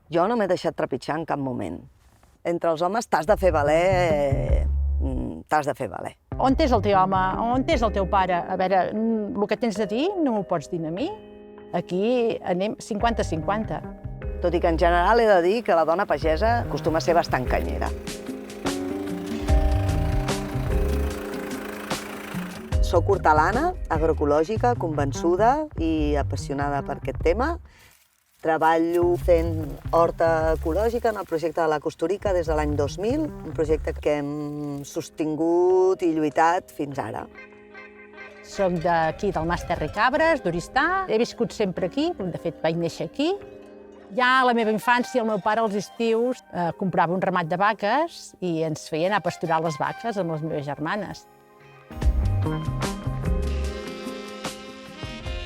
Jo no m'he deixat trepitjar en cap moment. Entre els homes t'has de fer valer, t'has de fer valer. On és el teu home? On és el teu pare? A veure, el que tens de dir no m'ho pots dir a mi? Aquí anem 50-50. Tot i que en general he de dir que la dona pagesa acostuma a ser bastant canyera. Soc hortelana, agroecològica, convençuda i apassionada per aquest tema. Treballo fent horta ecològica en el projecte de la Costurica des de l'any 2000, un projecte que hem sostingut i lluitat fins ara. Soc d'aquí, del Mas Terra i Cabres, d'Oristà. He viscut sempre aquí, de fet vaig néixer aquí. Ja a la meva infància, el meu pare als estius comprava un ramat de vaques i ens feia anar a pasturar les vaques amb les meves germanes.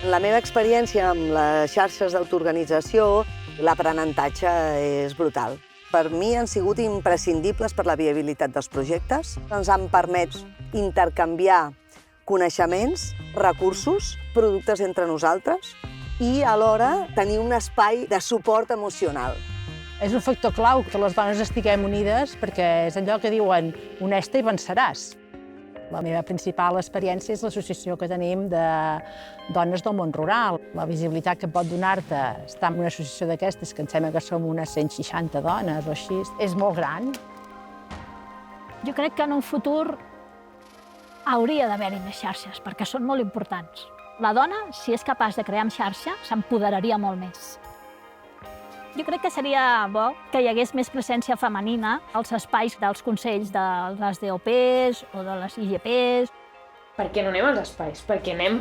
La meva experiència amb les xarxes d'autoorganització, l'aprenentatge és brutal. Per mi han sigut imprescindibles per la viabilitat dels projectes. Ens han permès intercanviar coneixements, recursos, productes entre nosaltres i alhora tenir un espai de suport emocional. És un factor clau que les dones estiguem unides perquè és allò que diuen honesta i venceràs. La meva principal experiència és l'associació que tenim de dones del món rural. La visibilitat que pot donar-te estar en una associació d'aquestes, que em sembla que som unes 160 dones o així, és molt gran. Jo crec que en un futur hauria d'haver-hi més xarxes, perquè són molt importants. La dona, si és capaç de crear en xarxa, s'empoderaria molt més. Jo crec que seria bo que hi hagués més presència femenina als espais dels consells de les DOPs o de les IGPs. Per què no anem als espais? Perquè anem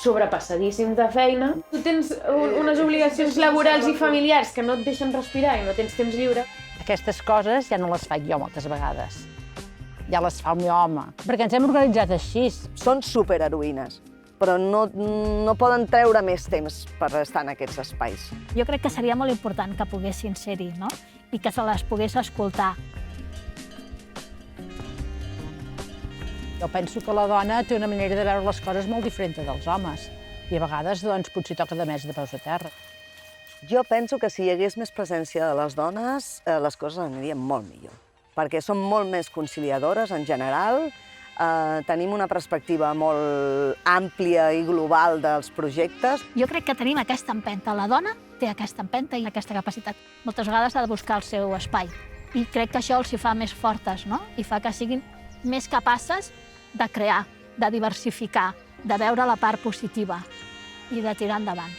sobrepassadíssims de feina. Tu tens unes obligacions laborals i familiars que no et deixen respirar i no tens temps lliure. Aquestes coses ja no les faig jo moltes vegades. Ja les fa el meu home, perquè ens hem organitzat així. Són superheroïnes, però no poden treure més temps per estar en aquests espais. Jo crec que seria molt important que poguessin ser-hi, no? I que se les pogués escoltar. Jo penso que la dona té una manera de veure les coses molt diferent dels homes i a vegades doncs, potser toca de més de peus a terra. Jo penso que si hi hagués més presència de les dones, les coses anirien molt millor, perquè són molt més conciliadores en general, tenim una perspectiva molt àmplia i global dels projectes. Jo crec que tenim aquesta empenta. La dona té aquesta empenta i aquesta capacitat. Moltes vegades ha de buscar el seu espai. I crec que això els hi fa més fortes, no? I fa que siguin més capaces de crear, de diversificar, de veure la part positiva i de tirar endavant.